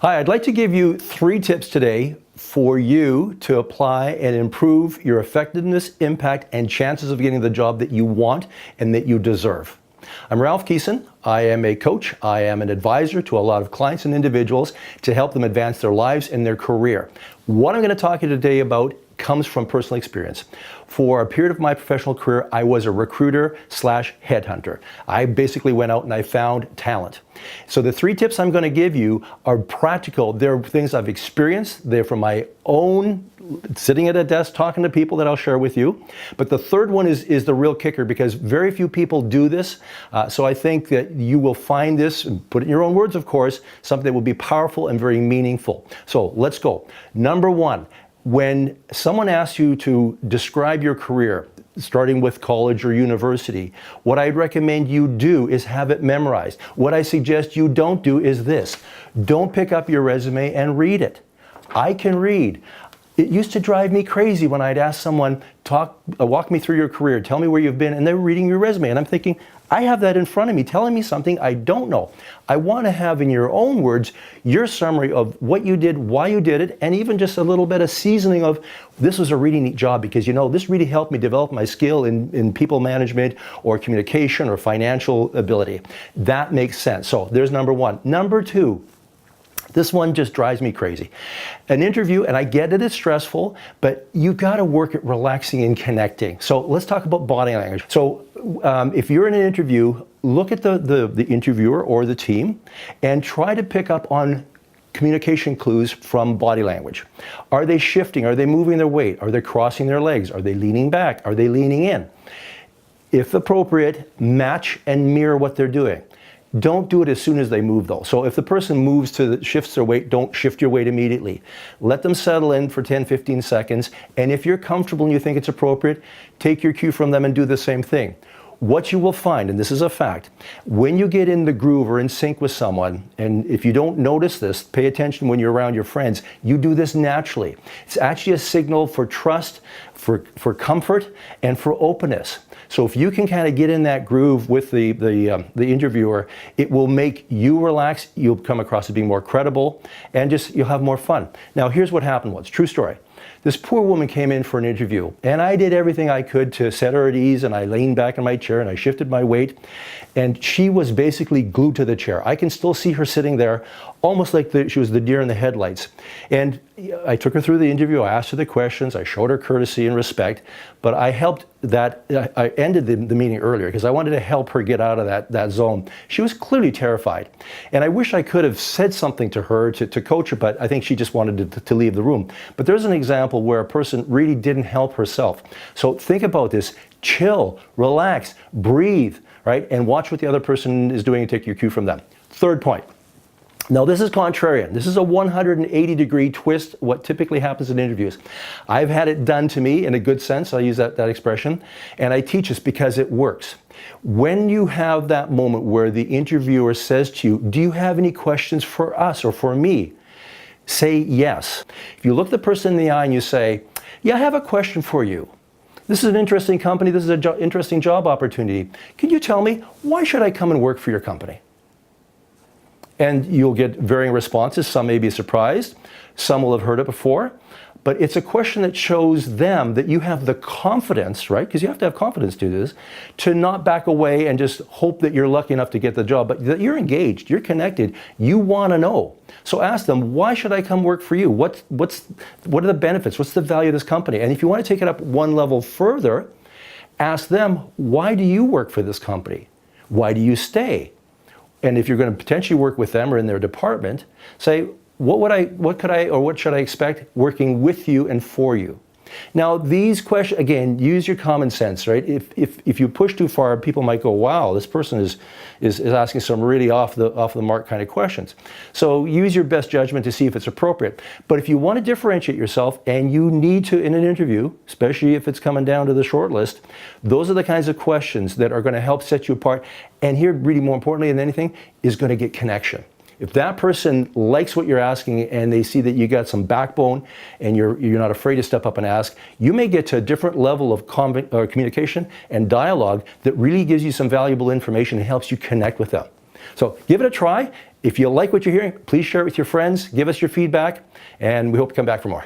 Hi, I'd like to give you 3 tips today for you to apply and improve your effectiveness, impact, and chances of getting the job that you want and that you deserve. I'm Ralph Keeson. I am a coach. I am an advisor to a lot of clients and individuals to help them advance their lives and their career. What I'm going to talk to you today about comes from personal experience. For a period of my professional career, I was a recruiter / headhunter. I basically went out and I found talent. So the 3 tips I'm going to give you are practical. They're things I've experienced. They're from my own sitting at a desk talking to people that I'll share with you. But the third one is the real kicker, because very few people do this. So I think that you will find this, and put it in your own words of course, something that will be powerful and very meaningful. So let's go. Number 1. When someone asks you to describe your career, starting with college or university, what I'd recommend you do is have it memorized. What I suggest you don't do is this. Don't pick up your resume and read it. I can read. It used to drive me crazy when I'd ask someone, walk me through your career, tell me where you've been, and they're reading your resume. And I'm thinking, I have that in front of me telling me something I don't know. I want to have in your own words your summary of what you did, why you did it, and even just a little bit of seasoning of this was a really neat job because, you know, this really helped me develop my skill in people management or communication or financial ability. That makes sense. So there's number 1. Number 2. This one just drives me crazy. An interview, and I get it, it's stressful, but you got to work at relaxing and connecting. So let's talk about body language. So if you're in an interview, look at the interviewer or the team and try to pick up on communication clues from body language. Are they shifting? Are they moving their weight? Are they crossing their legs? Are they leaning back? Are they leaning in? If appropriate, match and mirror what they're doing. Don't do it as soon as they move though. So if the person shifts their weight, don't shift your weight immediately. Let them settle in for 10, 15 seconds. And if you're comfortable and you think it's appropriate, take your cue from them and do the same thing. What you will find, and this is a fact, when you get in the groove or in sync with someone, and if you don't notice this, pay attention when you're around your friends, you do this naturally. It's actually a signal for trust, for comfort, and for openness. So if you can kind of get in that groove with the interviewer, it will make you relax, you'll come across as being more credible, and just you'll have more fun. Now here's what happened once, true story. This poor woman came in for an interview, and I did everything I could to set her at ease, and I leaned back in my chair and I shifted my weight, and she was basically glued to the chair. I can still see her sitting there, almost like she was the deer in the headlights. And I took her through the interview, I asked her the questions, I showed her courtesy and respect, but I ended the meeting earlier because I wanted to help her get out of that zone. She was clearly terrified. And I wish I could have said something to her to coach her, but I think she just wanted to leave the room. But there's an example where a person really didn't help herself. So think about this, chill, relax, breathe, right? And watch what the other person is doing and take your cue from them. Third point. Now this is contrarian. This is a 180-degree twist, what typically happens in interviews. I've had it done to me in a good sense, I'll use that expression, and I teach this because it works. When you have that moment where the interviewer says to you, do you have any questions for us or for me? Say yes. If you look the person in the eye and you say, yeah, I have a question for you. This is an interesting company, this is an interesting job opportunity. Can you tell me, why should I come and work for your company? And you'll get varying responses. Some may be surprised. Some will have heard it before. But it's a question that shows them that you have the confidence, right? Because you have to have confidence to do this, to not back away and just hope that you're lucky enough to get the job, but that you're engaged, you're connected, you want to know. So ask them, why should I come work for you? What are the benefits? What's the value of this company? And if you want to take it up one level further, ask them, why do you work for this company? Why do you stay? And if you're going to potentially work with them or in their department, say, what should I expect working with you and for you? Now, these questions, again, use your common sense, right? If you push too far, people might go, wow, this person is asking some really off the mark kind of questions. So use your best judgment to see if it's appropriate. But if you want to differentiate yourself and you need to in an interview, especially if it's coming down to the short list, those are the kinds of questions that are going to help set you apart. And here, really more importantly than anything, is going to get connection. If that person likes what you're asking and they see that you got some backbone and you're not afraid to step up and ask, you may get to a different level of communication and dialogue that really gives you some valuable information and helps you connect with them. So give it a try, If you like what you're hearing, please share it with your friends, give us your feedback, and we hope to come back for more.